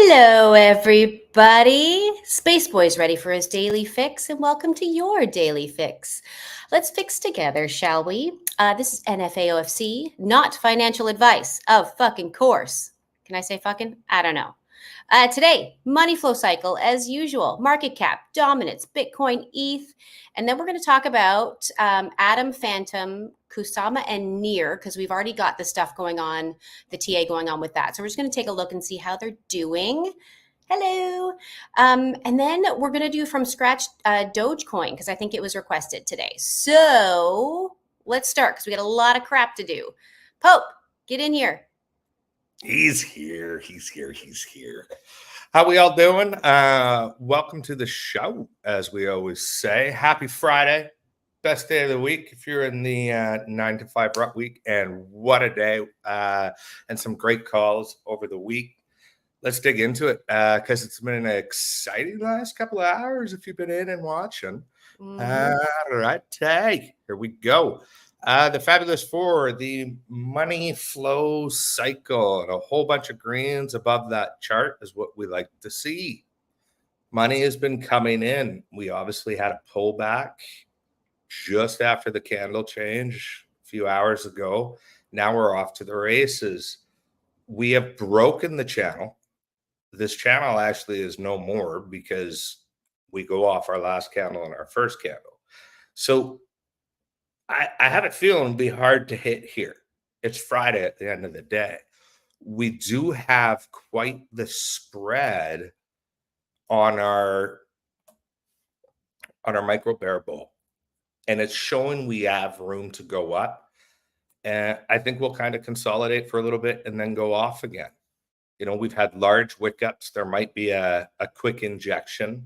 Hello, everybody. Space Boy's ready for his daily fix, and welcome to your daily fix. Let's fix together, shall we? This is NFAOFC, not financial advice. Of fucking course. Can I say fucking? I don't know. Today, money flow cycle as usual, market cap, dominance, Bitcoin, ETH, and then we're going to talk about Atom, Phantom, Kusama, and Near because we've already got the stuff going on, the TA going on with that. So we're just going to take a look and see how they're doing. Hello. And then we're going to do from scratch Dogecoin because I think it was requested today. So let's start because we got a lot of crap to do. Pope, get in here. He's here. How we all doing? Welcome to the show, as we always say. Happy Friday. Best day of the week if you're in the 9 to 5 rut week. And what a day. And some great calls over the week. Let's dig into it because it's been an exciting last couple of hours if you've been in and watching. All right. Hey, here we go. The Fabulous Four, the money flow cycle, and a whole bunch of greens above that chart is what we like to see. Money has been coming in. We obviously had a pullback just after the candle change a few hours ago. Now we're off to the races. We have broken the channel. This channel actually is no more because we go off our last candle and our first candle. So I have a feeling it'll be hard to hit here. It's Friday at the end of the day. We do have quite the spread on our micro bear bull, and it's showing we have room to go up. And I think we'll kind of consolidate for a little bit and then go off again. You know, we've had large wick ups. There might be a quick injection.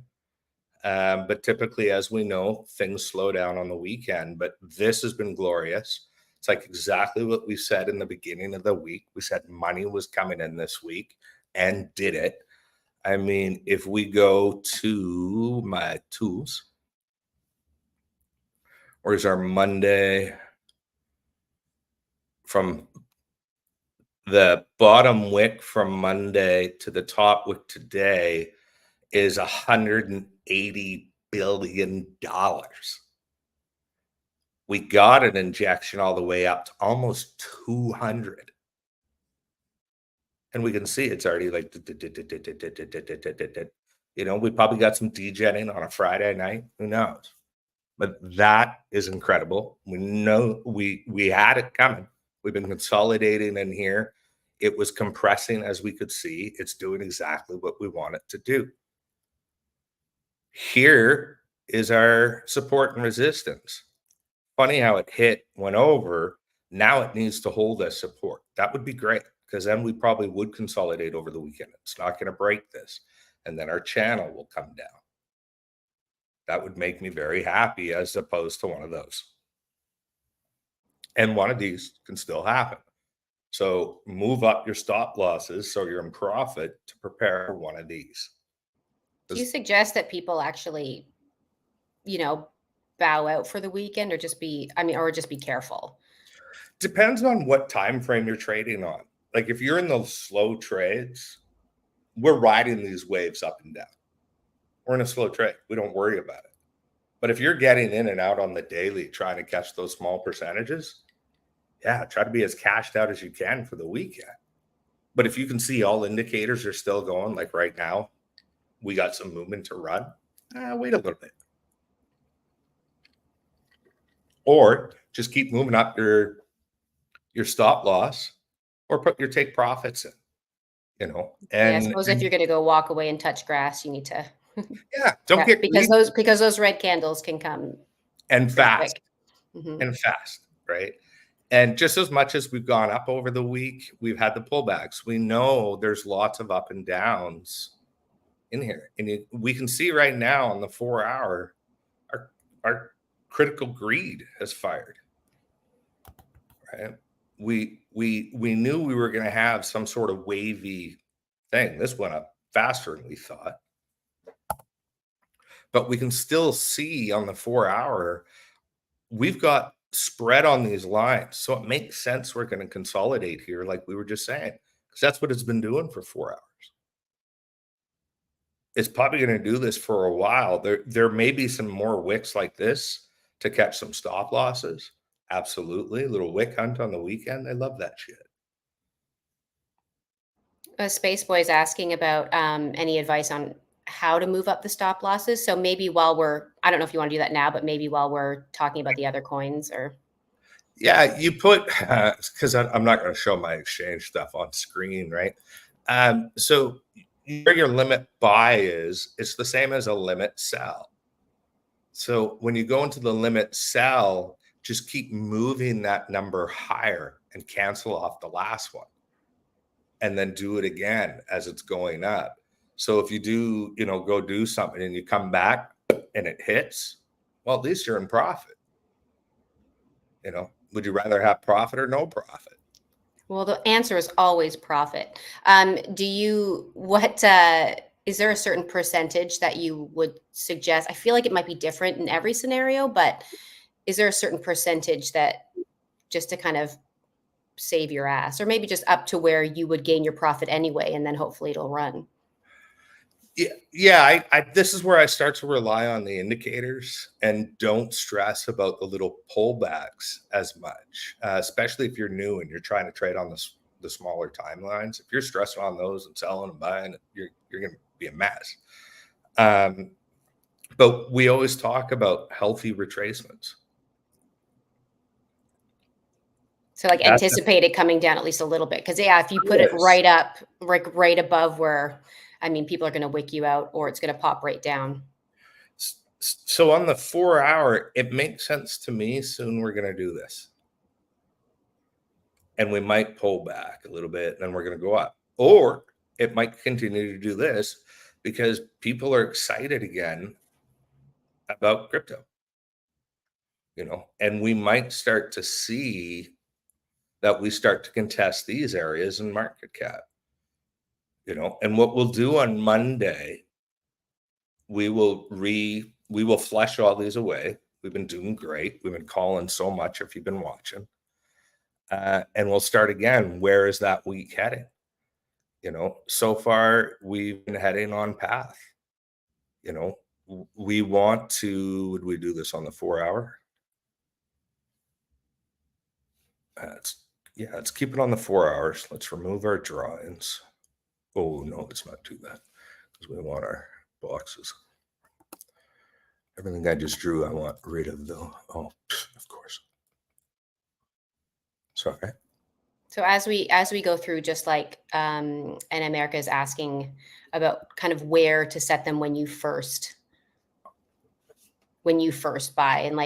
But typically, as we know, things slow down on the weekend. But this has been glorious. It's like exactly what we said in the beginning of the week. We said money was coming in this week and did it. I mean, if we go to my tools, where's our Monday? From the bottom wick from Monday to the top wick today is $180 billion. We got an injection all the way up to almost 200. And we can see it's already like, you know, we probably got some degenning on a Friday night. Who knows? But that is incredible. We know we had it coming. We've been consolidating in here. It was compressing as we could see. It's doing exactly what we want it to do. Here is our support and resistance. Funny how it hit, went over. Now it needs to hold as support. That would be great because then we probably would consolidate over the weekend. It's not going to break this. And then our channel will come down. That would make me very happy as opposed to one of those. And one of these can still happen. So move up your stop losses so you're in profit to prepare for one of these. Do you suggest that people actually, you know, bow out for the weekend or just be careful? Depends on what time frame you're trading on. Like if you're in those slow trades, we're riding these waves up and down. We're in a slow trade. We don't worry about it. But if you're getting in and out on the daily trying to catch those small percentages, yeah, try to be as cashed out as you can for the weekend. But if you can see all indicators are still going, like right now, we got some movement to run, wait a little bit. Or just keep moving up your stop loss or put your take profits in, you know. And I suppose if you're going to go walk away and touch grass, you need to. Yeah, don't get because those red candles can come and fast. And fast, right? And just as much as we've gone up over the week, we've had the pullbacks. We know there's lots of up and downs in here. And we can see right now on the 4 hour, our critical greed has fired. Right? We knew we were going to have some sort of wavy thing. This went up faster than we thought. But we can still see on the 4 hour, we've got spread on these lines. So it makes sense we're going to consolidate here, like we were just saying, because that's what it's been doing for 4 hours. it's probably going to do this for a while. There may be some more wicks like this to catch some stop losses. Absolutely. Little wick hunt on the weekend. I love that shit. Space Boy's asking about any advice on how to move up the stop losses. So maybe while I don't know if you want to do that now, but maybe while we're talking about the other coins or. Yeah, you put, because I'm not going to show my exchange stuff on screen, right? So where your limit buy is, it's the same as a limit sell. So when you go into the limit sell, just keep moving that number higher and cancel off the last one. And then do it again as it's going up. So if you do, go do something and you come back and it hits, well, at least you're in profit. Would you rather have profit or no profit? Well, the answer is always profit. Is there a certain percentage that you would suggest? I feel like it might be different in every scenario, but is there a certain percentage that just to kind of save your ass, or maybe just up to where you would gain your profit anyway, and then hopefully it'll run? Yeah. This is where I start to rely on the indicators and don't stress about the little pullbacks as much, especially if you're new and you're trying to trade on the smaller timelines. If you're stressing on those and selling and buying, you're going to be a mess. But we always talk about healthy retracements. So anticipate it coming down at least a little bit. Because if you put it right up, right above where, people are going to wick you out, or it's going to pop right down. So on the 4 hour, it makes sense to me. Soon we're going to do this. And we might pull back a little bit, and then we're going to go up. Or it might continue to do this because people are excited again about crypto. And we might start to see that we start to contest these areas in market cap. And what we'll do on Monday, we will flush all these away. We've been doing great. We've been calling so much if you've been watching. And we'll start again. Where is that week heading? So far we've been heading on path. We want to, would we do this on the 4 hour? Let's keep it on the 4 hours. Let's remove our drawings. Oh, no, let's not do that because we want our boxes. Everything I just drew, I want rid of though. Oh, of course. Sorry. So as we go through, just like and America is asking about kind of where to set them when you first buy, and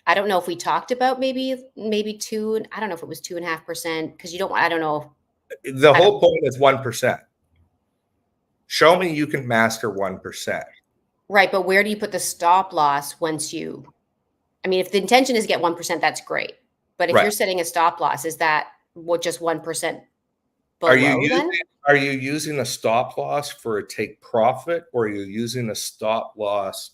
I don't know if we talked about maybe two. I don't know if it was 2.5% because you don't. I don't know. The whole point is 1%. Show me you can master 1%. Right, but where do you put the stop loss once you? If the intention is to get 1%, that's great. But if you're setting a stop loss, is that just 1% below? Are you using a stop loss for a take profit, or are you using a stop loss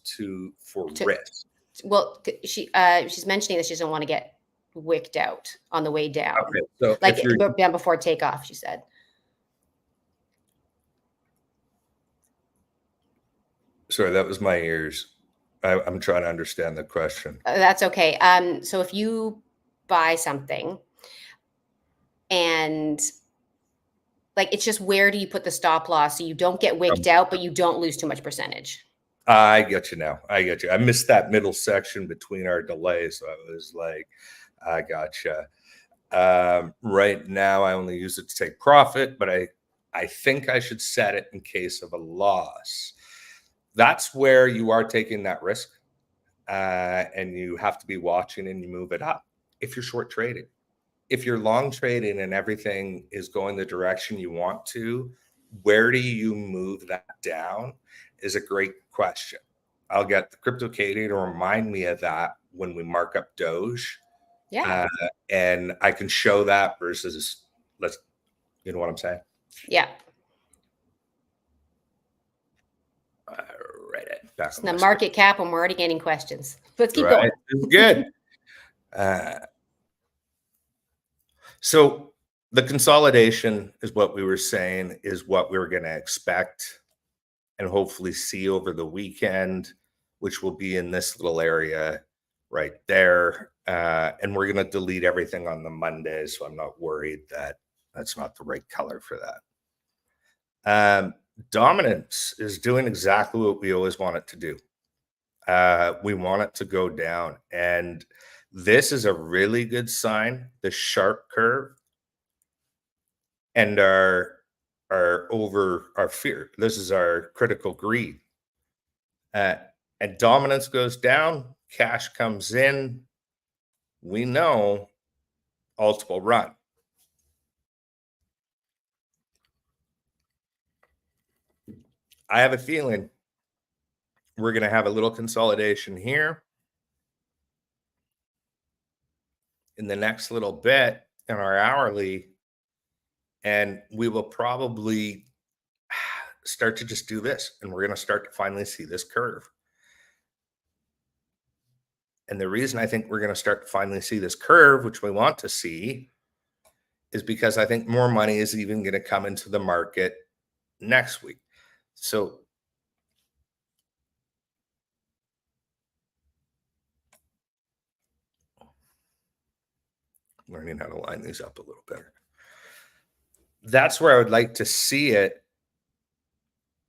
for risk? Well, she's mentioning that she doesn't want to get wicked out on the way down. Okay, so before takeoff, she said. Sorry, that was my ears. I'm trying to understand the question. That's okay. So if you buy something and it's just where do you put the stop loss so you don't get wicked out, but you don't lose too much percentage? I get you now. I get you. I missed that middle section between our delays. So I was like, I gotcha. Right now, I only use it to take profit, but I think I should set it in case of a loss. That's where you are taking that risk, and you have to be watching and you move it up if you're short trading. If you're long trading and everything is going the direction you want to, where do you move that down is a great question. I'll get the Crypto Katie to remind me of that when we mark up Doge. Yeah. And I can show that versus, you know what I'm saying? Yeah. Right. It's the market cap, and we're already getting questions. Let's keep going. It's good. So the consolidation is what we were saying is what we were going to expect and hopefully see over the weekend, which will be in this little area right there. And we're going to delete everything on the Monday, so I'm not worried that that's not the right color for that. Dominance is doing exactly what we always want it to do. We want it to go down, and this is a really good sign. The sharp curve and our over our fear. This is our critical greed. And dominance goes down, cash comes in. We know alt will run. I have a feeling we're going to have a little consolidation here in the next little bit in our hourly, and we will probably start to just do this, and we're going to start to finally see this curve. And the reason I think we're going to start to finally see this curve, which we want to see, is because I think more money is even going to come into the market next week. So learning how to line these up a little better. That's where I would like to see it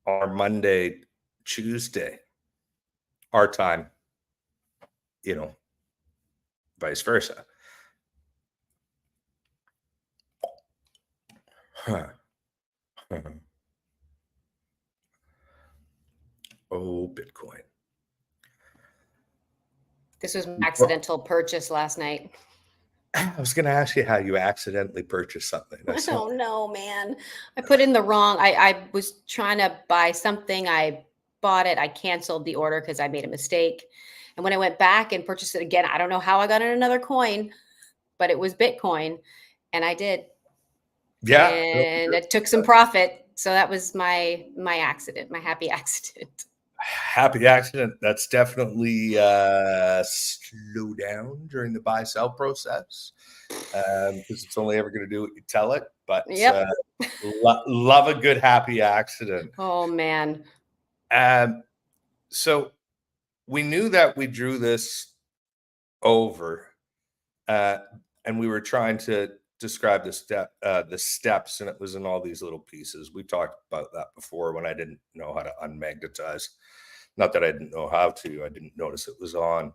on Monday, Tuesday, our time, vice versa. Oh, Bitcoin. This was an accidental purchase last night. I was going to ask you how you accidentally purchased something. I don't know, man. I put in the wrong. I was trying to buy something. I bought it. I canceled the order because I made a mistake. And when I went back and purchased it again, I don't know how I got in another coin, but it was Bitcoin, and I did. Yeah, and it took some profit. So that was my accident, my happy accident. Happy accident. That's definitely slow down during the buy sell process, because it's only ever going to do what you tell it. But Yep. Love a good happy accident. Oh man. So we knew that we drew this over, and we were trying to describe the steps, and it was in all these little pieces. We talked about that before when I didn't know how to unmagnetize. Not that I didn't know how to, I didn't notice it was on.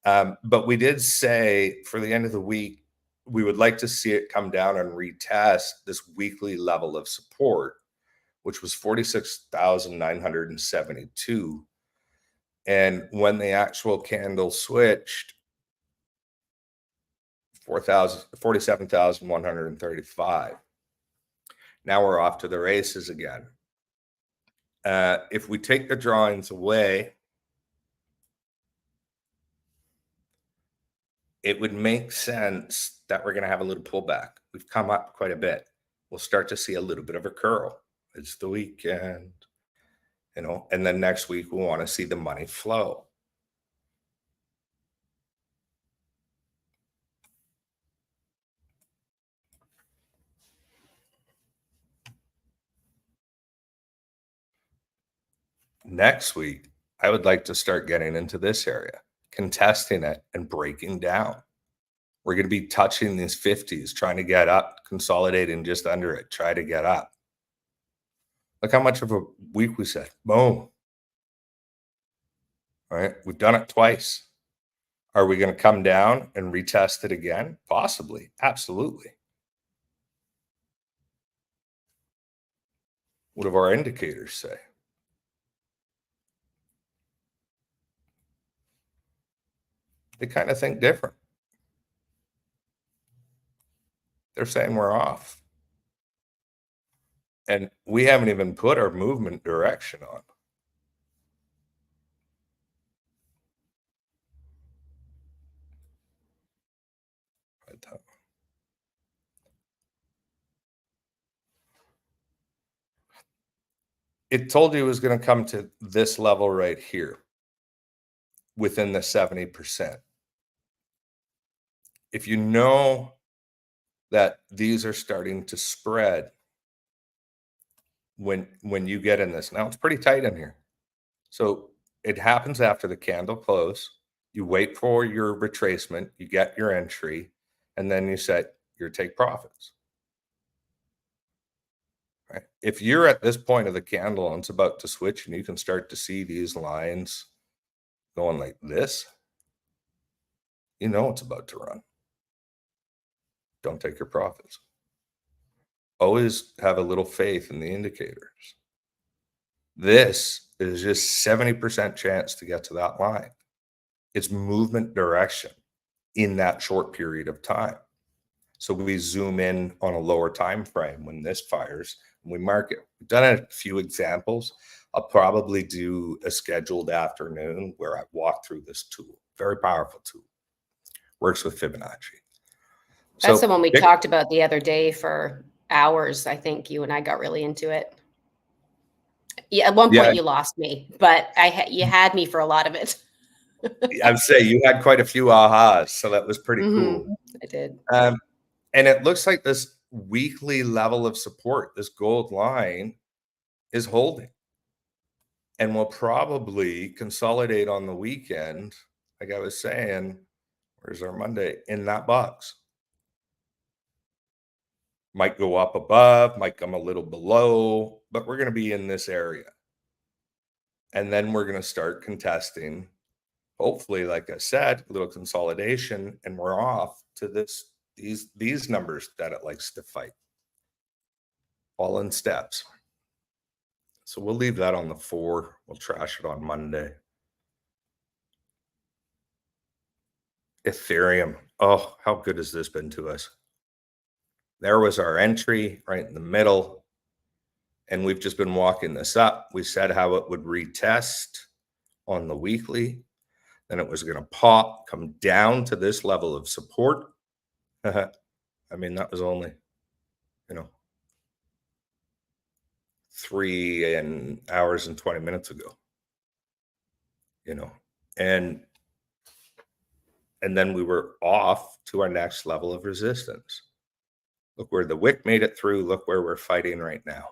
But we did say for the end of the week, we would like to see it come down and retest this weekly level of support, which was 46,972. And when the actual candle switched, 47,135. Now we're off to the races again. If we take the drawings away, it would make sense that we're going to have a little pullback. We've come up quite a bit. We'll start to see a little bit of a curl. It's the weekend, and then next week we want to see the money flow. Next week, I would like to start getting into this area, contesting it and breaking down. We're going to be touching these 50s, trying to get up, consolidating just under it, try to get up. Look how much of a week we said. Boom. All right. We've done it twice. Are we going to come down and retest it again? Possibly. Absolutely. What do our indicators say? They kind of think different. They're saying we're off. And we haven't even put our movement direction on. It told you it was going to come to this level right here within the 70%. If you know that these are starting to spread, when you get in this. Now it's pretty tight in here. So it happens after the candle close. You wait for your retracement, you get your entry, and then you set your take profits. Right? If you're at this point of the candle and it's about to switch and you can start to see these lines going like this, you know it's about to run. Don't take your profits. Always have a little faith in the indicators. This is just 70% chance to get to that line. It's movement direction in that short period of time. So we zoom in on a lower time frame when this fires and we mark it. We've done a few examples. I'll probably do a scheduled afternoon where I walk through this tool. Very powerful tool. Works with Fibonacci. That's the one we talked about the other day for hours. I think you and I got really into it. Yeah, at one point you lost me, but you had me for a lot of it. I'd say you had quite a few ahas, so that was pretty cool. I did. And it looks like this weekly level of support, this gold line, is holding. And will probably consolidate on the weekend, like I was saying, where's our Monday? In that box. Might go up above, might come a little below, but we're going to be in this area. And then we're going to start contesting, hopefully, like I said, a little consolidation, and we're off to these numbers that it likes to fight. All in steps. So we'll leave that on the 4. We'll trash it on Monday. Ethereum. Oh, how good has this been to us? There was our entry right in the middle. And we've just been walking this up. We said how it would retest on the weekly. Then it was going to pop, come down to this level of support. I mean, that was only, 3 hours and 20 minutes ago. And then we were off to our next level of resistance. Look where the wick made it through. Look where we're fighting right now.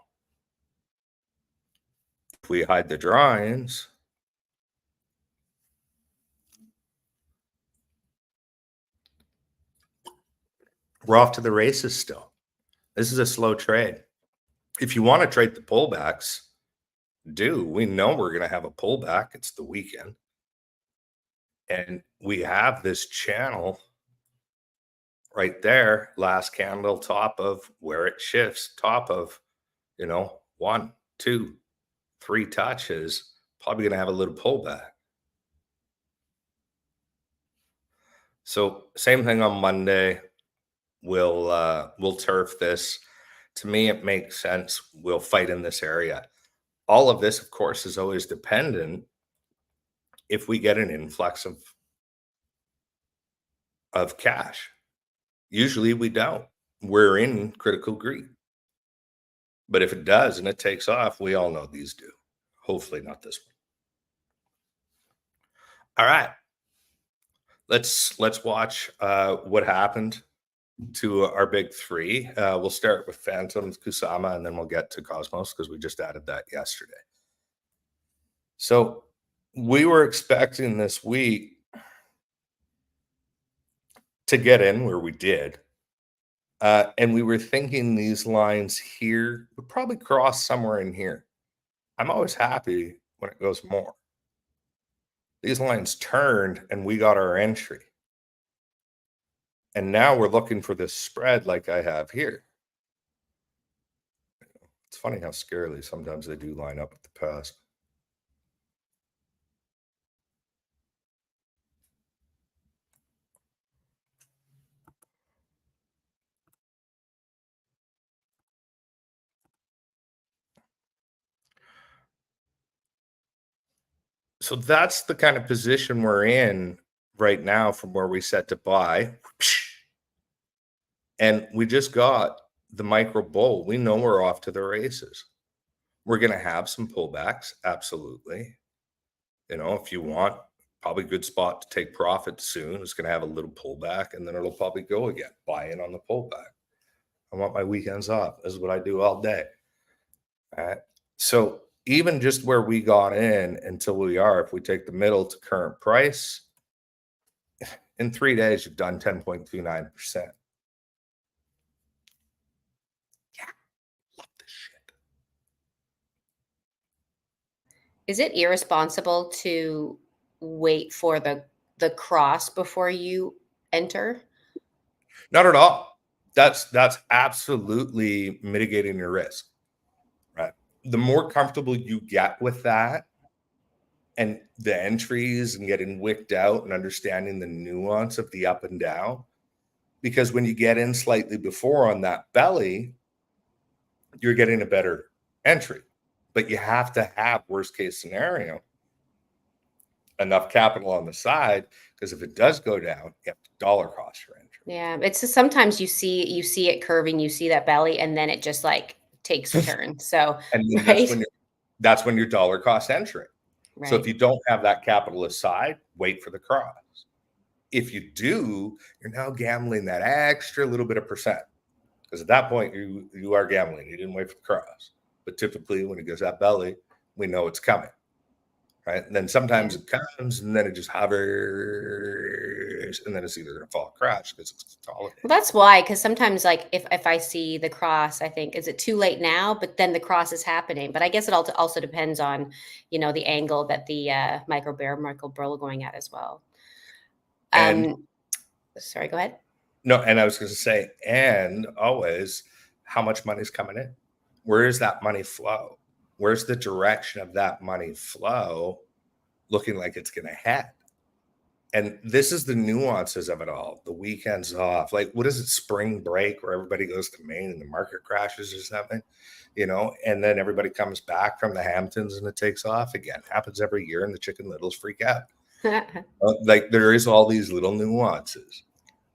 If we hide the drawings, we're off to the races still. This is a slow trade. If you want to trade the pullbacks, we know we're going to have a pullback. It's the weekend. And we have this channel right there, last candle, top of where it shifts, top of, 1, 2, 3 touches, probably going to have a little pullback. So same thing on Monday. We'll turf this. To me, it makes sense. We'll fight in this area. All of this, of course, is always dependent if we get an influx of cash. Usually we don't. We're in critical greed. But if it does and it takes off, we all know these do. Hopefully not this one. All right. Let's watch what happened to our big 3. We'll start with Phantoms, Kusama, and then we'll get to Cosmos because we just added that yesterday. So we were expecting this week to get in where we did. And we were thinking these lines here would probably cross somewhere in here. I'm always happy when it goes more. These lines turned and we got our entry. And now we're looking for this spread like I have here. It's funny how scarily sometimes they do line up with the past. So that's the kind of position we're in right now from where we set to buy. And we just got the micro bull. We know we're off to the races. We're going to have some pullbacks. Absolutely. If you want, probably a good spot to take profit soon. It's going to have a little pullback and then it'll probably go again. Buy in on the pullback. I want my weekends off. This is what I do all day. Right? So even just where we got in until we are, if we take the middle to current price, in 3 days, you've done 10.29%. Yeah, love this shit. Is it irresponsible to wait for the cross before you enter? Not at all. That's absolutely mitigating your risk, right? The more comfortable you get with that and the entries and getting wicked out and understanding the nuance of the up and down, because when you get in slightly before on that belly, you're getting a better entry. But you have to have worst case scenario enough capital on the side, because if it does go down, you have to dollar cost your entry. Yeah, it's just sometimes you see it curving, you see that belly, and then it just like takes a turn. So, And then right, that's when your dollar cost entry. So if right. you don't have that capital aside, wait for the cross. If you do, you're now gambling that extra little bit of percent, because at that point you are gambling. You didn't wait for the cross. But typically when it goes that belly, we know it's coming. Right. And then sometimes Yeah. it comes and then it just hovers and then it's either going to fall or crash because it's holiday. Well, that's why, because sometimes, like, if I see the cross, I think, is it too late now? But then the cross is happening. But I guess it also depends on, the angle that the micro bear, micro bull going at as well. And Um, Sorry, go ahead. no, and I was going to say, and always, how much money is coming in? Where is that money flow? Where's the direction of that money flow looking like it's going to head? And this is the nuances of it all. The weekends off, like what is it, spring break, where everybody goes to Maine and the market crashes or something, and then everybody comes back from the Hamptons and it takes off again. Happens every year, and the Chicken Littles freak out. Like there is all these little nuances.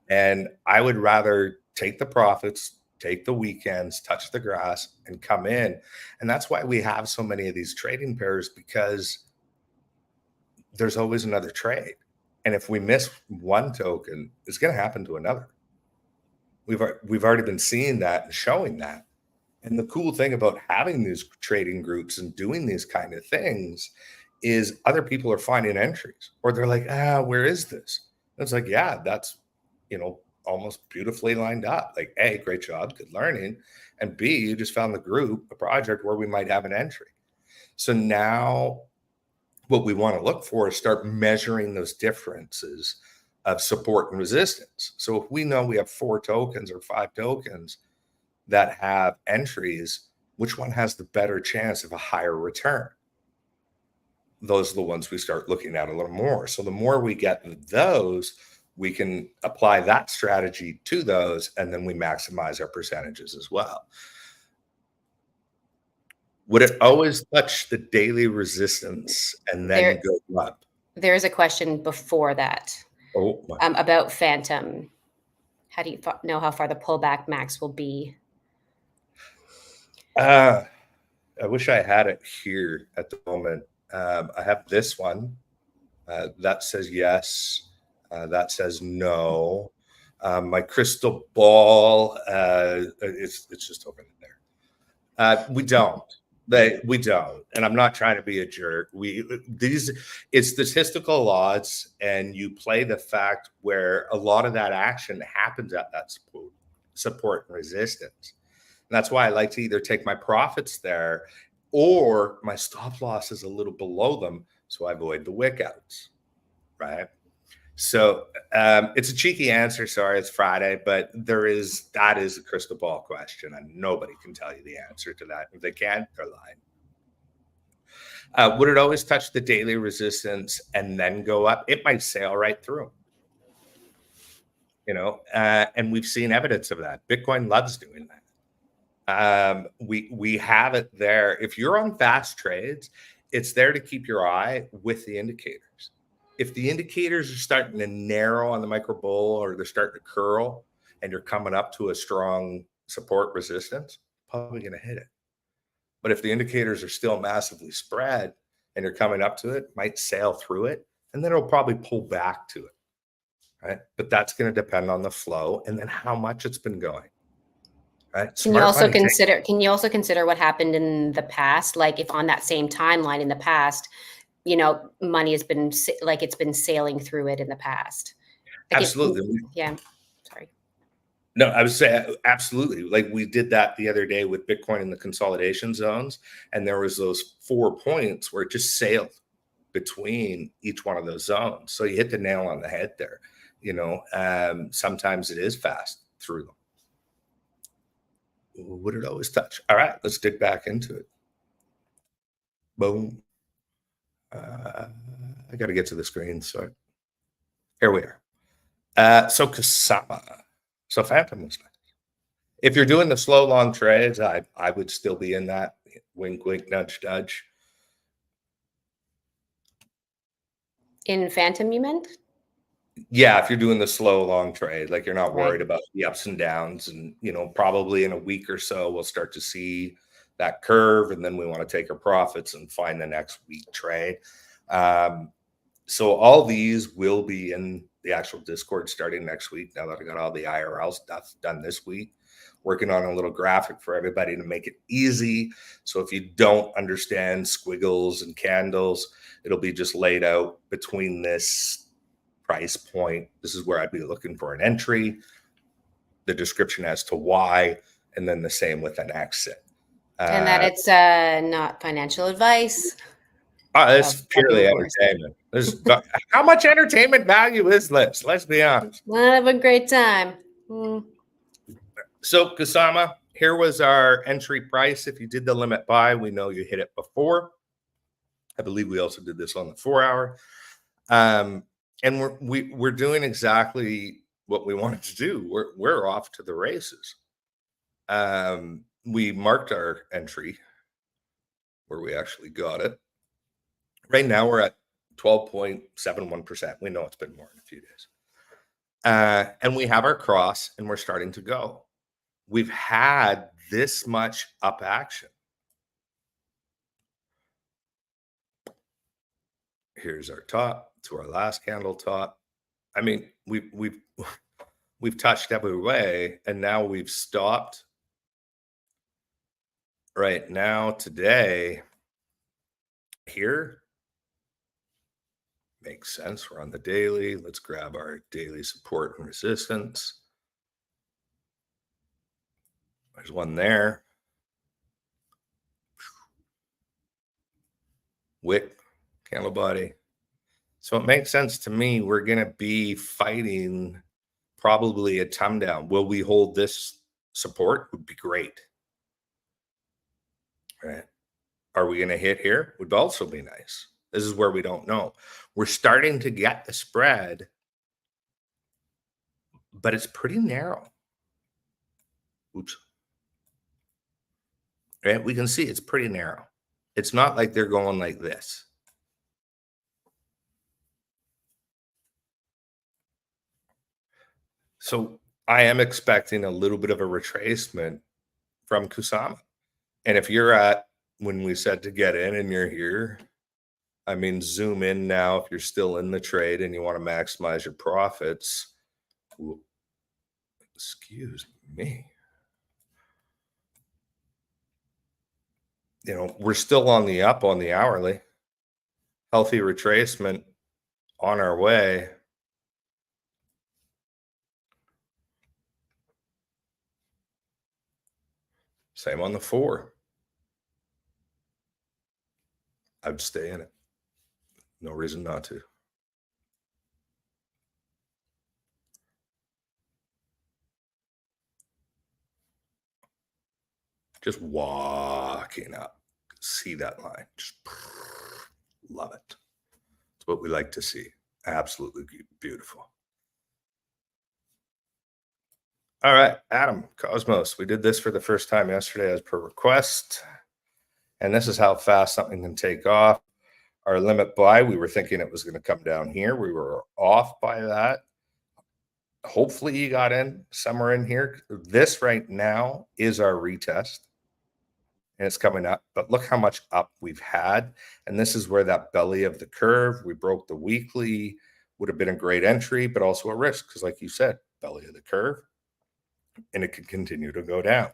And I would rather take the profits, take the weekends, touch the grass, and come in. And that's why we have so many of these trading pairs, because there's always another trade. And if we miss one token, it's going to happen to another. We've already been seeing that and showing that. And the cool thing about having these trading groups and doing these kind of things is other people are finding entries, or they're like, where is this? And it's like, yeah, that's, almost beautifully lined up. Like, A, great job, good learning. And B, you just found the group, a project where we might have an entry. So now what we want to look for is start measuring those differences of support and resistance. So if we know we have 4 tokens or 5 tokens that have entries, which one has the better chance of a higher return? Those are the ones we start looking at a little more. So the more we get those, we can apply that strategy to those, and then we maximize our percentages as well. Would it always touch the daily resistance and then There, go up? there's a question before that, Oh, my. about Phantom. How do you know how far the pullback max will be? I wish I had it here at the moment. I have this one that says yes, that says no. My crystal ball, it's just over there. We don't. We don't, and I'm not trying to be a jerk. It's statistical odds, and you play the fact where a lot of that action happens at that support and resistance. And that's why I like to either take my profits there, or my stop loss is a little below them, so I avoid the wick outs, right? So it's a cheeky answer. Sorry, it's Friday, but that is a crystal ball question, and nobody can tell you the answer to that. If they can, they're lying. Would it always touch the daily resistance and then go up? It might sail right through. And we've seen evidence of that. Bitcoin loves doing that. We have it there. If you're on fast trades, it's there to keep your eye with the indicators. If the indicators are starting to narrow on the micro bull, or they're starting to curl, and you're coming up to a strong support resistance, probably going to hit it. But if the indicators are still massively spread and you're coming up to it, might sail through it, and then it'll probably pull back to it. Right. But that's going to depend on the flow and then how much it's been going. right? Can you Smart also money. consider what happened in the past? Like if on that same timeline in the past, money has been like it's been sailing through it in the past. Like if, Absolutely. yeah, sorry. No, I would say absolutely. Like we did that the other day with Bitcoin in the consolidation zones, and there was those 4 points where it just sailed between each one of those zones. So you hit the nail on the head there. Sometimes it is fast through them. Would it always touch? All right, let's dig back into it. Boom. I got to get to the screen. So here we are. So Kusama. So Phantom was nice. If you're doing the slow long trades, I would still be in that. Wink, wink, nudge, nudge. In Phantom, you meant? Yeah, if you're doing the slow long trade, like you're not Right. worried about the ups and downs, and probably in a week or so we'll start to see that curve, and then we want to take our profits and find the next week trade. So all these will be in the actual Discord starting next week. Now that I got all the IRL stuff done this week, working on a little graphic for everybody to make it easy. So if you don't understand squiggles and candles, it'll be just laid out between this price point. This is where I'd be looking for an entry, the description as to why, and then the same with an exit. And that it's not financial advice. It's purely entertainment. How much entertainment value is this? Let's be honest. Have a great time. So Kusama, here was our entry price. If you did the limit buy, we know you hit it before. I believe we also did this on the 4 hour. And we're doing exactly what we wanted to do. We're off to the races. We marked our entry where we actually got it. Right now we're at 12.71%. We know it's been more in a few days. And we have our cross and we're starting to go. We've had this much up action. Here's our top to our last candle top. I mean, we've touched every way, and now we've stopped. Right now, today, here makes sense. We're on the daily. Let's grab our daily support and resistance. There's one there. Wick, candle body. So it makes sense to me. We're going to be fighting probably a thumb down. Will we hold this support? Would be great. Right. Are we going to hit here? Would also be nice. This is where we don't know. We're starting to get the spread, but it's pretty narrow. Oops. Right? We can see it's pretty narrow. It's not like they're going like this. So I am expecting a little bit of a retracement from Kusama. And if you're at when we said to get in and you're here, I mean, zoom in now if you're still in the trade and you want to maximize your profits. Ooh, excuse me. We're still on the up on the hourly. Healthy retracement on our way. Same on the 4. I'd stay in it. No reason not to. Just walking up. See that line. Just love it. It's what we like to see. Absolutely beautiful. All right, Adam, Cosmos. We did this for the first time yesterday as per request. And this is how fast something can take off. Our limit buy, we were thinking it was going to come down here. We were off by that. Hopefully you got in somewhere in here. This right now is our retest. And it's coming up. But look how much up we've had. And this is where that belly of the curve, we broke the weekly, would have been a great entry, but also a risk. Because like you said, belly of the curve. And it could continue to go down.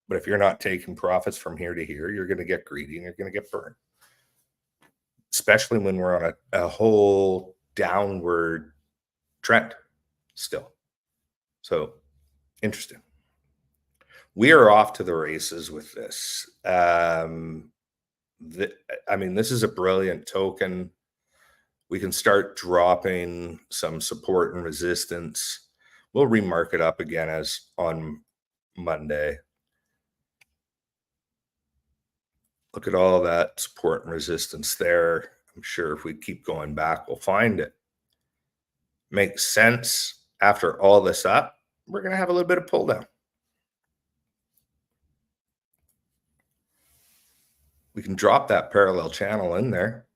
But if you're not taking profits from here to here, you're going to get greedy and you're going to get burned, especially when we're on a whole downward trend still. So interesting. We are off to the races with this. I mean, this is a brilliant token. We can start dropping some support and resistance. We'll remark it up again as on Monday. Look at all that support and resistance there. I'm sure if we keep going back, we'll find it. Makes sense. After all this up, we're going to have a little bit of pull down. We can drop that parallel channel in there.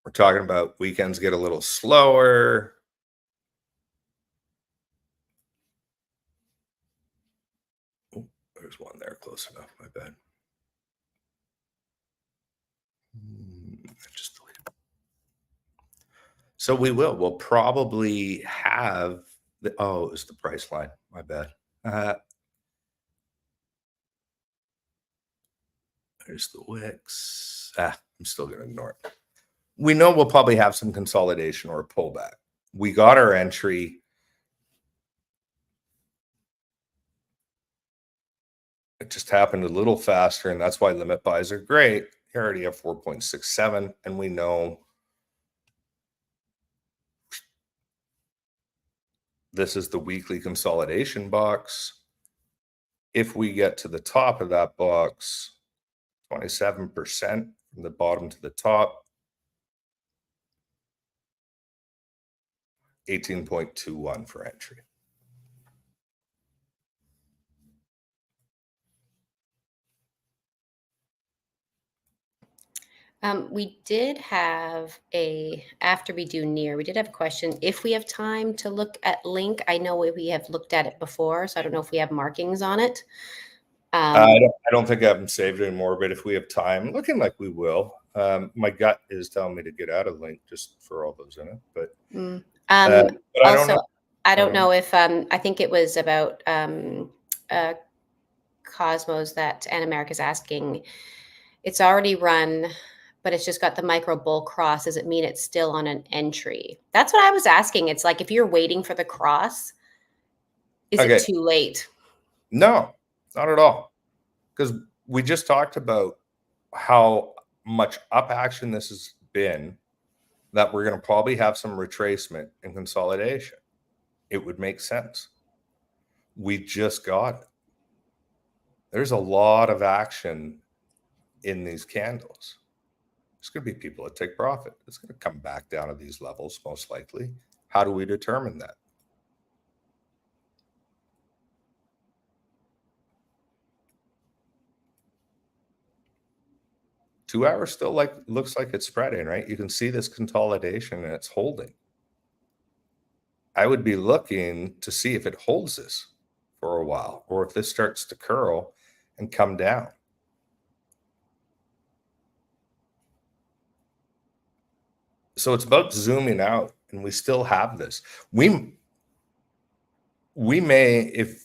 We're talking about weekends get a little slower. Oh, there's one there close enough. My bad. Just delete it. So we'll probably have the, oh, it was the price line. My bad. There's the wicks. I'm still going to ignore it. We know we'll probably have some consolidation or a pullback. We got our entry. It just happened a little faster, and that's why limit buys are great. You already have 4.67, and we know this is the weekly consolidation box. If we get to the top of that box, 27% from the bottom to the top, 18.21 for entry. We did have after we do near, we did have a question. If we have time to look at link, I know we have looked at it before, so I don't know if we have markings on it. I don't think I have them saved anymore, but if we have time, looking like we will. My gut is telling me to get out of link just for all those in it, but I don't know. I don't know if I think it was about Cosmos that Anna is asking. It's already run, but it's just got the micro bull cross. Does it mean it's still on an entry? That's what I was asking. It's like if you're waiting for the cross, is it too late? No, not at all. Because we just talked about how much up action this has been, that we're going to probably have some retracement and consolidation. It would make sense. We just got it. There's a lot of action in these candles. There's going to be people that take profit. It's going to come back down to these levels, most likely. How do we determine that? Two hours still looks like it's spreading, right? You can see this consolidation and it's holding. I would be looking to see if it holds this for a while or if this starts to curl and come down. So it's about zooming out, and we still have this. We may, if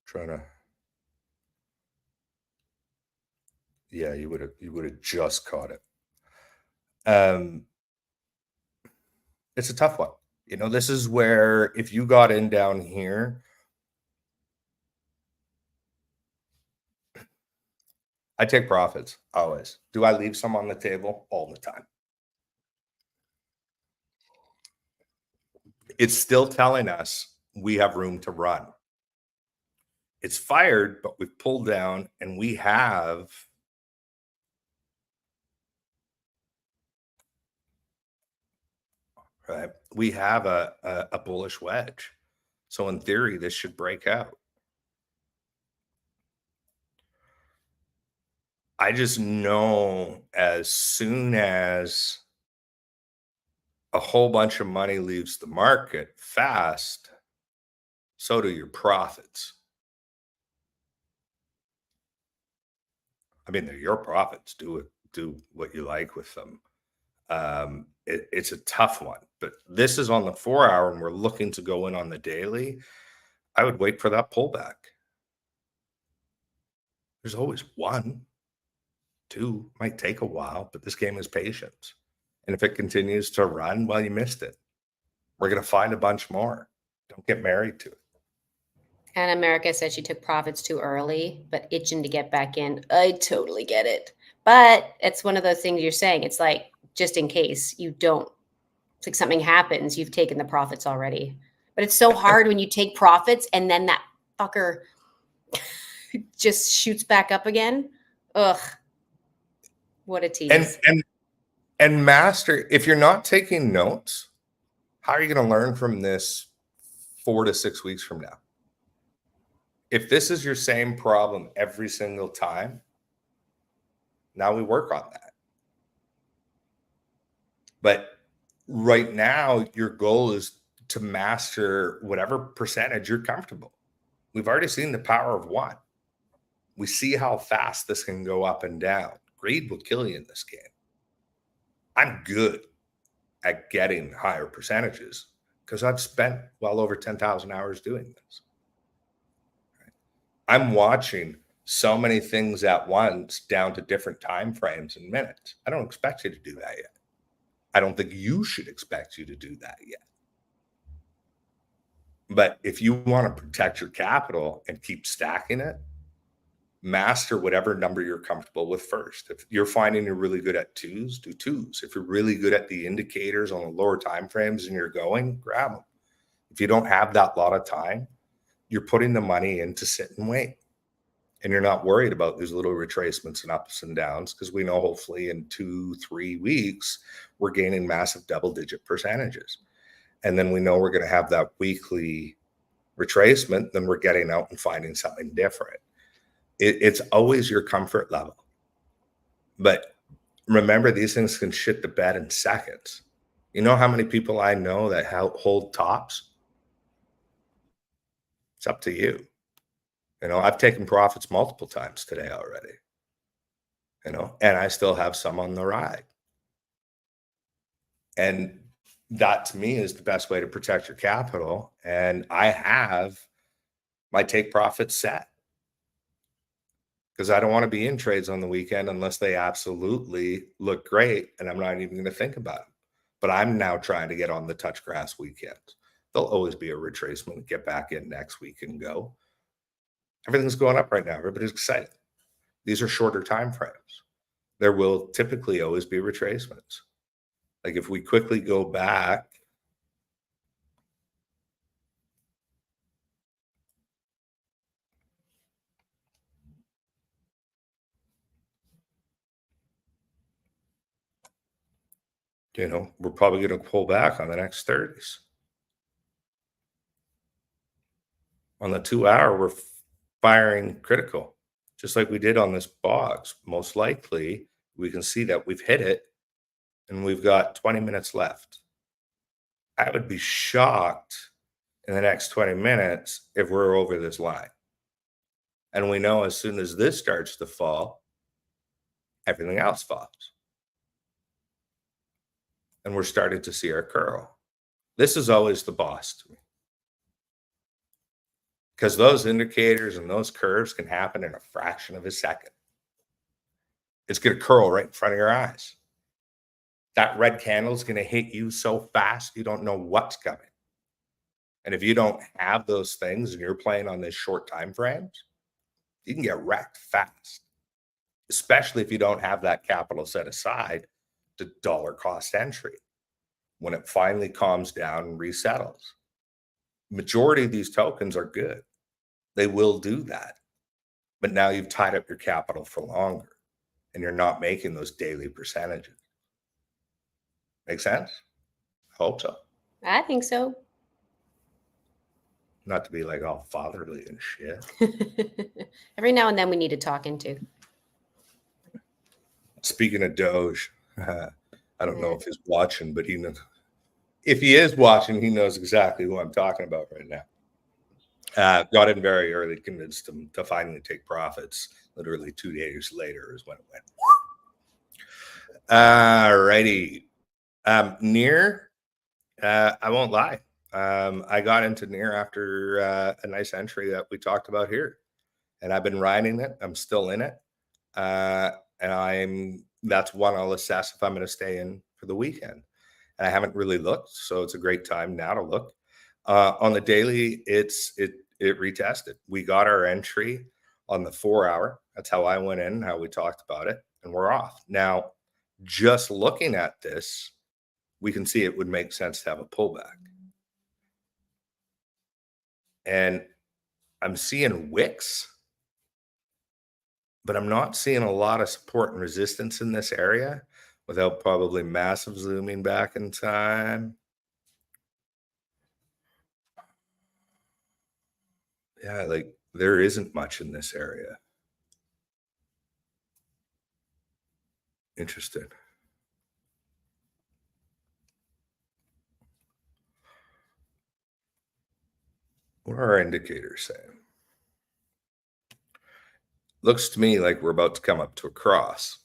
trying to, yeah, you would have just caught it. It's a tough one. You know, this is where if you got in down here, I take profits always. Do I leave some on the table? All the time. It's still telling us we have room to run. It's fired, but we've pulled down and we have right. We have a bullish wedge. So in theory, this should break out. I just know as soon as a whole bunch of money leaves the market fast, so do your profits. I mean, they're your profits. Do what you like with them. It's a tough one, but this is on the 4 hour and we're looking to go in on the daily. I would wait for that pullback. There's always one, two, might take a while, but this game is patience. And if it continues to run, well, you missed it. We're going to find a bunch more. Don't get married to it. And America said she took profits too early, but itching to get back in. I totally get it. But it's one of those things you're saying. It's like, just in case you don't, it's like something happens, you've taken the profits already. But it's so hard when you take profits and then that fucker just shoots back up again. Ugh. What a tease. And master, if you're not taking notes, how are you going to learn from this 4 to 6 weeks from now? If this is your same problem every single time, now we work on that. But right now, your goal is to master whatever percentage you're comfortable. We've already seen the power of one. We see how fast this can go up and down. Greed will kill you in this game. I'm good at getting higher percentages because I've spent well over 10,000 hours doing this. I'm watching so many things at once down to different time frames and minutes. I don't expect you to do that yet. I don't think you should expect you to do that yet. But if you want to protect your capital and keep stacking it, master whatever number you're comfortable with first. If you're finding you're really good at twos, do twos. If you're really good at the indicators on the lower time frames and you're going, grab them. If you don't have that lot of time, you're putting the money in to sit and wait. And you're not worried about these little retracements and ups and downs because we know hopefully in 2-3 weeks, we're gaining massive double-digit percentages. And then we know we're going to have that weekly retracement, then we're getting out and finding something different. It's always your comfort level. But remember, these things can shit the bed in seconds. You know how many people I know that hold tops? It's up to you. You know, I've taken profits multiple times today already, you know, and I still have some on the ride. And that to me is the best way to protect your capital. And I have my take profits set because I don't want to be in trades on the weekend unless they absolutely look great. And I'm not even going to think about them. But I'm now trying to get on the touch grass weekends. There'll always be a retracement, get back in next week and go. Everything's going up right now. Everybody's excited. These are shorter time frames. There will typically always be retracements. Like if we quickly go back, you know, we're probably going to pull back on the next 30s. On the 2 hour, we're firing critical, just like we did on this box. Most likely, we can see that we've hit it and we've got 20 minutes left. I would be shocked in the next 20 minutes if we're over this line. And we know as soon as this starts to fall, everything else falls. And we're starting to see our curl. This is always the boss to me. Because those indicators and those curves can happen in a fraction of a second. It's going to curl right in front of your eyes. That red candle is going to hit you so fast, you don't know what's coming. And if you don't have those things and you're playing on these short time frames, you can get wrecked fast, especially if you don't have that capital set aside to dollar cost entry when it finally calms down and resettles. Majority of these tokens are good. They will do that. But now you've tied up your capital for longer and you're not making those daily percentages. Make sense? I hope so. I think so. Not to be like all fatherly and shit. Every now and then we need to talk into. Speaking of Doge, I don't know if he's watching, but he knows. If he is watching, he knows exactly who I'm talking about right now. Got in very early, convinced him to finally take profits. Literally 2 days later is when it went. All righty. Near, I won't lie. I got into Near after a nice entry that we talked about here, and I've been riding it. I'm still in it, and that's one I'll assess if I'm going to stay in for the weekend. And I haven't really looked, so it's a great time now to look. On the daily, it retested. We got our entry on the 4 hour. That's how I went in, how we talked about it, and we're off now. Just looking at this, we can see it would make sense to have a pullback. And I'm seeing wicks, but I'm not seeing a lot of support and resistance in this area without probably massive zooming back in time. Yeah, like there isn't much in this area. Interesting. What are our indicators saying? Looks to me like we're about to come up to a cross.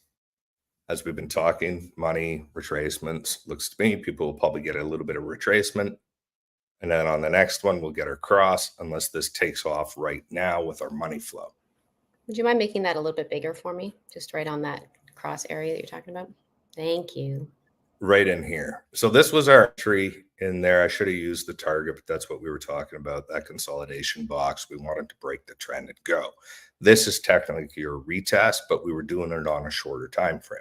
As we've been talking, money, retracements. Looks to me people will probably get a little bit of retracement. And then on the next one, we'll get our cross unless this takes off right now with our money flow. Would you mind making that a little bit bigger for me? Just right on that cross area that you're talking about. Thank you. Right in here. So this was our entry in there. I should have used the target, but that's what we were talking about, that consolidation box. We wanted to break the trend and go. This is technically your retest, but we were doing it on a shorter time frame.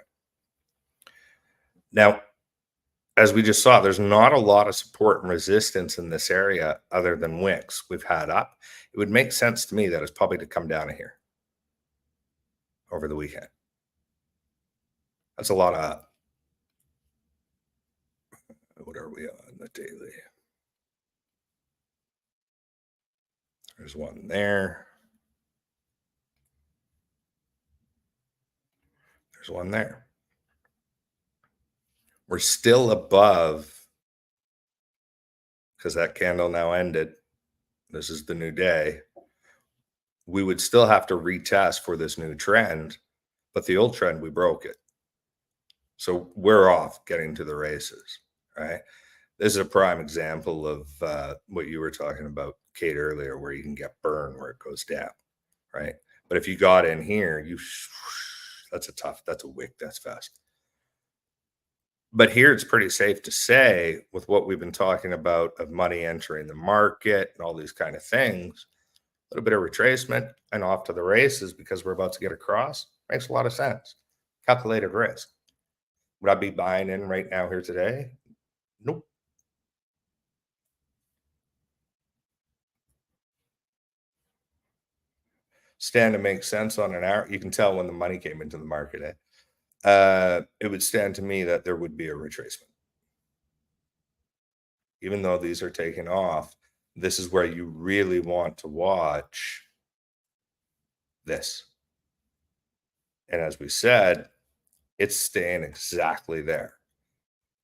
Now, as we just saw, there's not a lot of support and resistance in this area other than wicks we've had up. It would make sense to me that it's probably to come down to here over the weekend. That's a lot of, what are we on the daily? There's one there. There's one there. We're still above because that candle now ended. This is the new day. We would still have to retest for this new trend, but the old trend, we broke it. So we're off getting to the races, right? This is a prime example of what you were talking about, Kate, earlier, where you can get burned where it goes down, right? But if you got in here, that's a wick, that's fast. But here it's pretty safe to say, with what we've been talking about of money entering the market and all these kind of things, a little bit of retracement and off to the races because we're about to get across makes a lot of sense. Calculated risk. Would I be buying in right now here today? Nope. Stand to make sense on an hour. You can tell when the money came into the market. It would stand to me that there would be a retracement. Even though these are taking off, this is where you really want to watch this. And as we said, it's staying exactly there.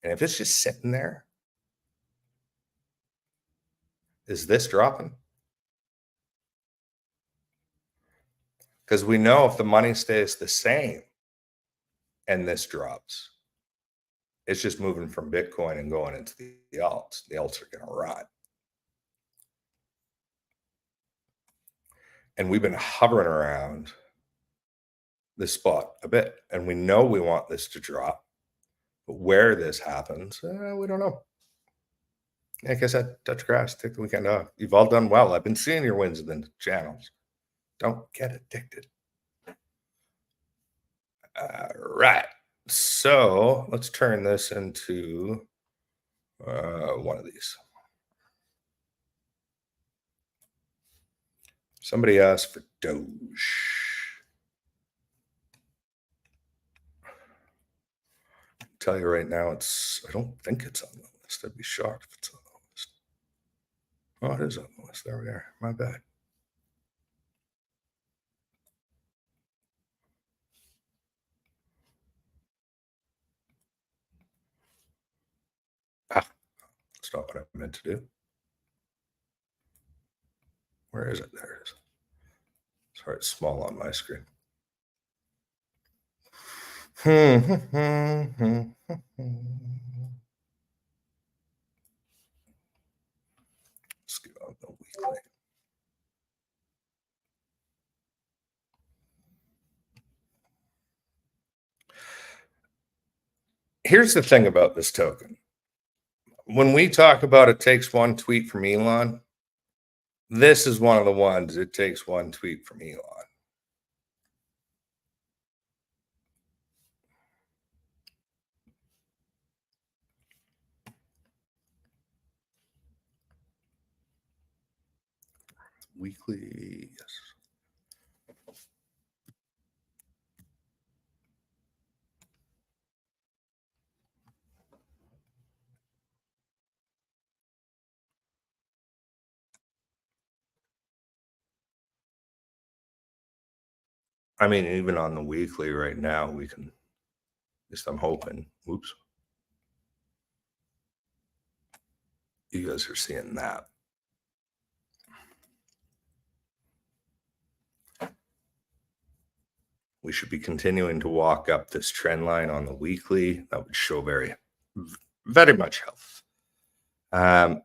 And if it's just sitting there, is this dropping? Because we know if the money stays the same and this drops, it's just moving from Bitcoin and going into the alts. The alts are going to run. And we've been hovering around this spot a bit. And we know we want this to drop. But where this happens, we don't know. Like I said, touch grass, take the weekend off. You've all done well. I've been seeing your wins in the channels. Don't get addicted. All right. So let's turn this into one of these. Somebody asked for Doge. I'll tell you right now, I don't think it's on the list. I'd be shocked if it's on the list. Oh, it is on the list. There we are. My bad. That's not what I meant to do. Where is it? There it is. Sorry, it's small on my screen. Let's get on the weekly. Here's the thing about this token. When we talk about it takes one tweet from Elon, this is one of the ones it takes one tweet from Elon. Weekly, yes. I mean, even on the weekly right now, we can, at least I'm hoping. Oops. You guys are seeing that. We should be continuing to walk up this trend line on the weekly. That would show very much health.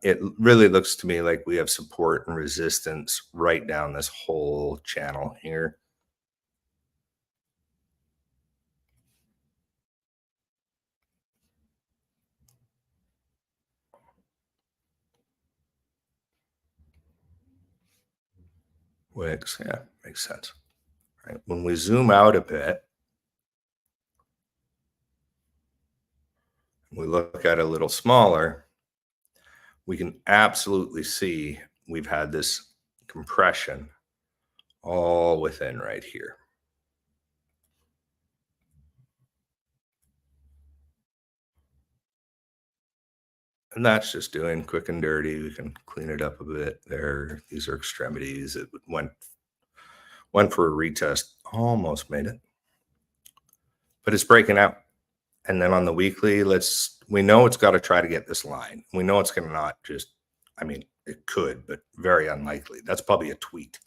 It really looks to me like we have support and resistance right down this whole channel here. Wicks, yeah, makes sense. Right. When we zoom out a bit, we look at it a little smaller, we can absolutely see we've had this compression all within right here. And that's just doing quick and dirty. We can clean it up a bit there. These are extremities. It went for a retest, almost made it, but it's breaking out. And then on the weekly, we know it's got to try to get this line. We know it's going to not just, I mean, it could, but very unlikely. That's probably a tweet.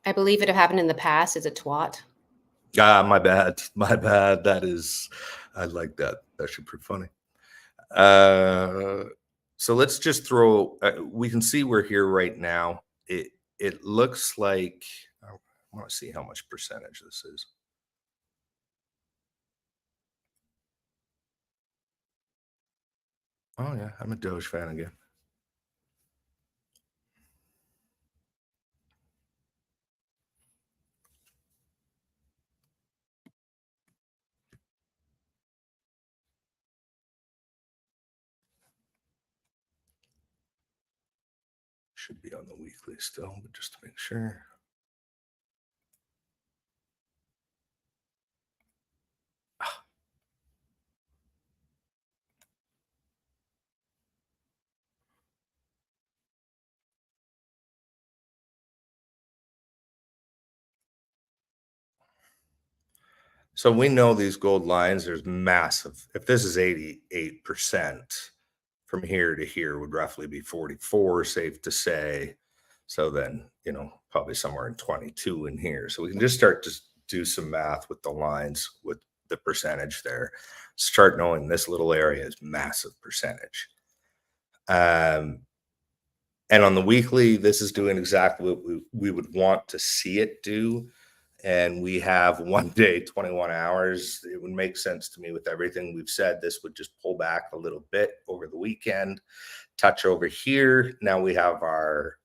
I believe it happened in the past as a twat. My bad. My bad. I like that. That's pretty funny. So let's just throw, we can see we're here right now. It looks like, I want to see how much percentage this is. Oh yeah, I'm a Doge fan again. Should be on the weekly still, but just to make sure. So we know these gold lines, there's massive. If this is 88%, from here to here would roughly be 44, safe to say. So then, probably somewhere in 22 in here. So we can just start to do some math with the lines with the percentage there. Start knowing this little area is massive percentage. And on the weekly, this is doing exactly what we would want to see it do. And we have 1 day, 21 hours. It would make sense to me with everything we've said. This would just pull back a little bit over the weekend, touch over here. Now we have our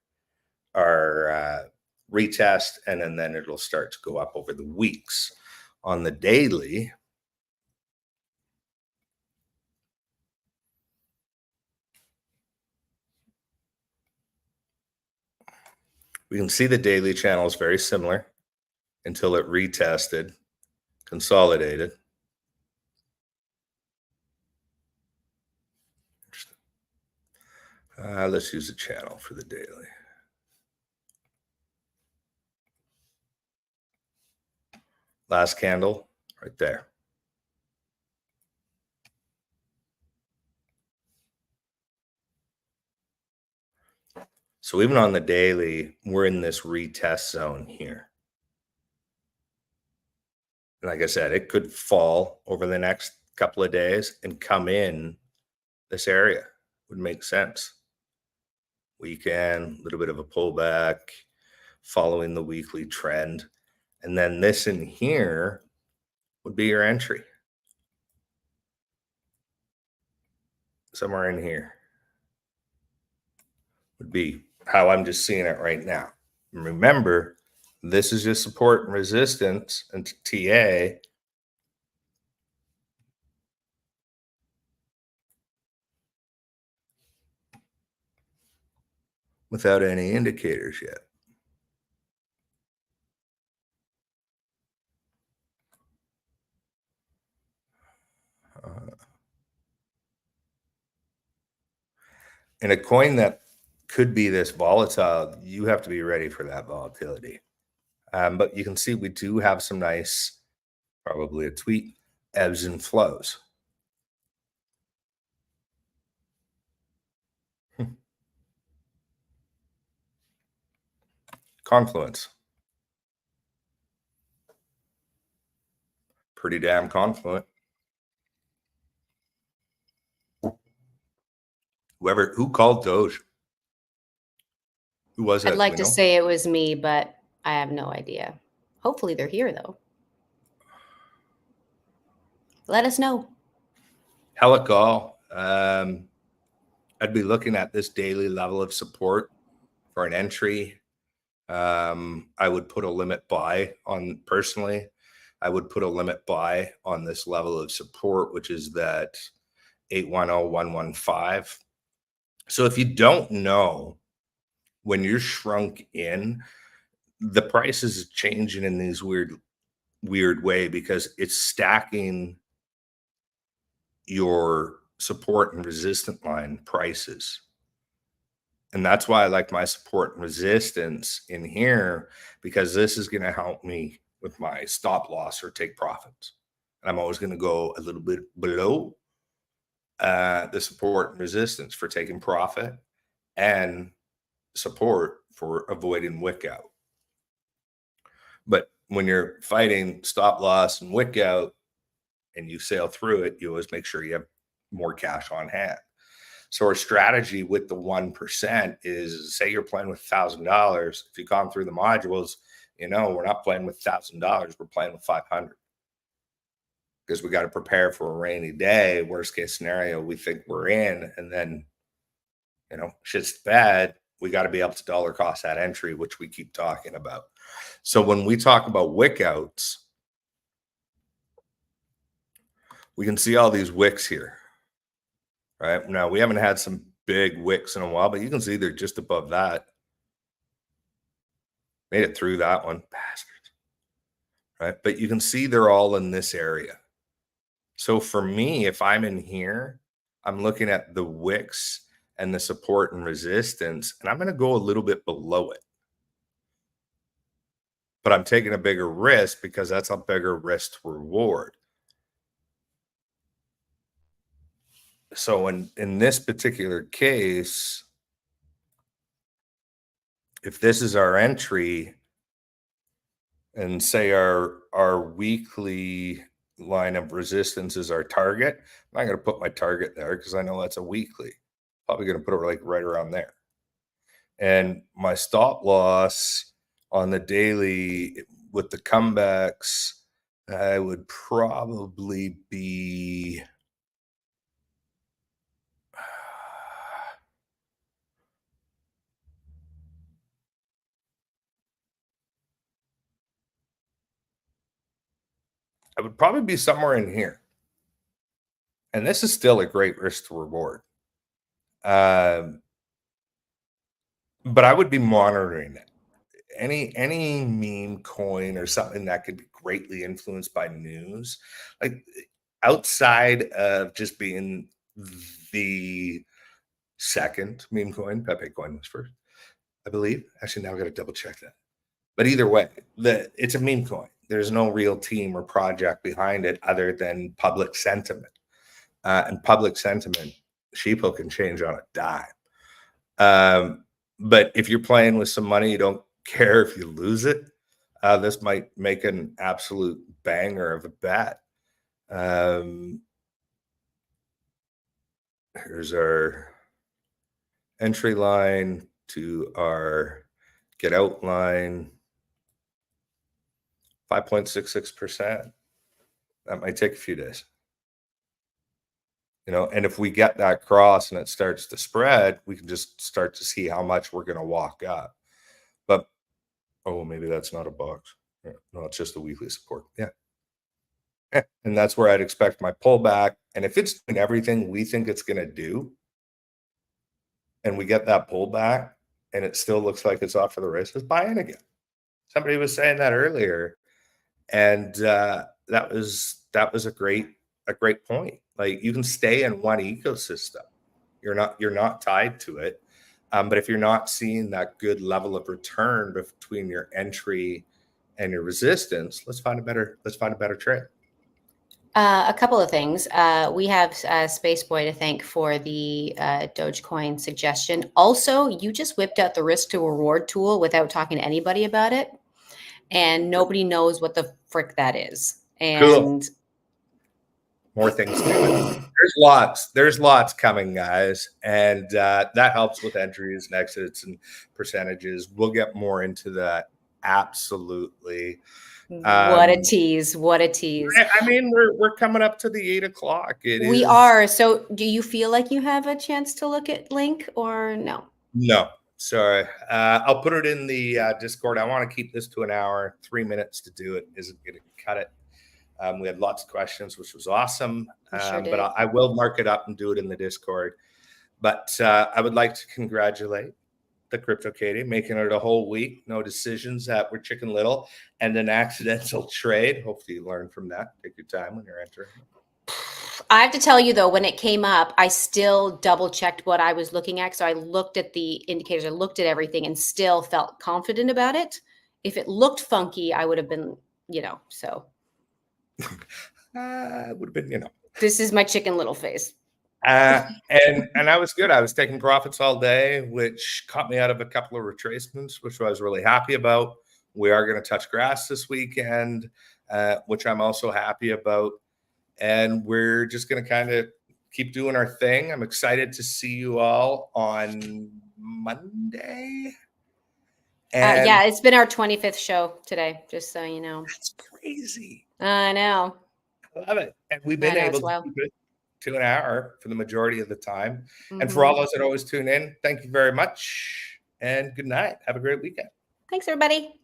retest, and then it'll start to go up over the weeks. On the daily, we can see the daily channel is very similar until it retested, consolidated. Let's use the channel for the daily. Last candle right there. So even on the daily, we're in this retest zone here. like I said, it could fall over the next couple of days and come in this area. Would make sense. Weekend, a little bit of a pullback, following the weekly trend. And then this in here would be your entry. Somewhere in here would be how I'm just seeing it right now. And remember, this is just support and resistance and TA. Without any indicators yet. And a coin that could be this volatile, you have to be ready for that volatility. But you can see we do have some nice, probably a tweet, ebbs and flows. Confluence. Pretty damn confluent. Who called Doge? Who was it? I'd like to say it was me, but I have no idea. Hopefully they're here, though. Let us know. Hella call. I'd be looking at this daily level of support for an entry. I would put a limit buy on, personally. I would put a limit buy on this level of support, which is that 810-115. So if you don't know, when you're shrunk in, the price is changing in these weird way because it's stacking your support and resistance line prices. And that's why I like my support and resistance in here, because this is going to help me with my stop loss or take profits. And I'm always going to go a little bit below the support and resistance for taking profit, and support for avoiding wick out. But when you're fighting stop loss and wick out and you sail through it, you always make sure you have more cash on hand. So our strategy with the 1% is, say you're playing with $1,000. If you've gone through the modules, you know, we're not playing with $1,000. We're playing with 500, because we got to prepare for a rainy day. Worst case scenario, we think we're in, and then, you know, shit's bad. We got to be able to dollar cost that entry, which we keep talking about. So when we talk about wick outs, we can see all these wicks here, right? Now, we haven't had some big wicks in a while, but you can see they're just above that. Made it through that one, bastards, right? But you can see they're all in this area. So for me, if I'm in here, I'm looking at the wicks and the support and resistance, and I'm going to go a little bit below it. But I'm taking a bigger risk because that's a bigger risk to reward. So in this particular case, if this is our entry, and say our weekly line of resistance is our target, I'm not going to put my target there because I know that's a weekly. Probably going to put it like right around there. And my stop loss on the daily with the comebacks, I would probably be somewhere in here. And this is still a great risk to reward. But I would be monitoring it. Any meme coin or something that could be greatly influenced by news, like outside of just being the second meme coin, Pepe coin was first, I believe. Actually, now I got to double check that. But either way, it's a meme coin. There's no real team or project behind it other than public sentiment. And public sentiment, sheeple can change on a dime. But if you're playing with some money, you don't care if you lose it. This might make an absolute banger of a bet. Here's our entry line to our get out line. 5.66%. That might take a few days. And if we get that cross and it starts to spread, we can just start to see how much we're going to walk up. But, maybe that's not a box. No, it's just a weekly support. Yeah. And that's where I'd expect my pullback. And if it's doing everything we think it's going to do, and we get that pullback and it still looks like it's off for the races, buy in again. Somebody was saying that earlier. And that was a great point. Like, you can stay in one ecosystem. You're not tied to it. But if you're not seeing that good level of return between your entry and your resistance, let's find a better trade. A couple of things. We have Spaceboy to thank for the Dogecoin suggestion. Also, you just whipped out the risk to reward tool without talking to anybody about it. And nobody knows what the frick that is. And cool. More things coming. There's lots coming, guys. And that helps with entries and exits and percentages. We'll get more into that. Absolutely. What a tease. What a tease. I mean, we're coming up to the 8 o'clock. We are. So do you feel like you have a chance to look at Link or no? No. Sorry. I'll put it in the Discord. I want to keep this to an hour. 3 minutes to do it isn't going to cut it. We had lots of questions, which was awesome. But I will mark it up and do it in the Discord. But I would like to congratulate the Crypto Katie, making it a whole week. No decisions that were Chicken Little and an accidental trade. Hopefully you learn from that. Take your time when you're entering. I have to tell you, though, when it came up, I still double checked what I was looking at. So I looked at the indicators, I looked at everything and still felt confident about it. If it looked funky, I would have been, so. It would have been, This is my Chicken Little face. And I was good. I was taking profits all day, which caught me out of a couple of retracements, which I was really happy about. We are going to touch grass this weekend, which I'm also happy about. And we're just going to kind of keep doing our thing. I'm excited to see you all on Monday. And yeah, it's been our 25th show today, just so you know. That's crazy. I know. I love it. And we've been able to keep it to an hour for the majority of the time. Mm-hmm. And for all those that always tune in, thank you very much. And good night. Have a great weekend. Thanks, everybody.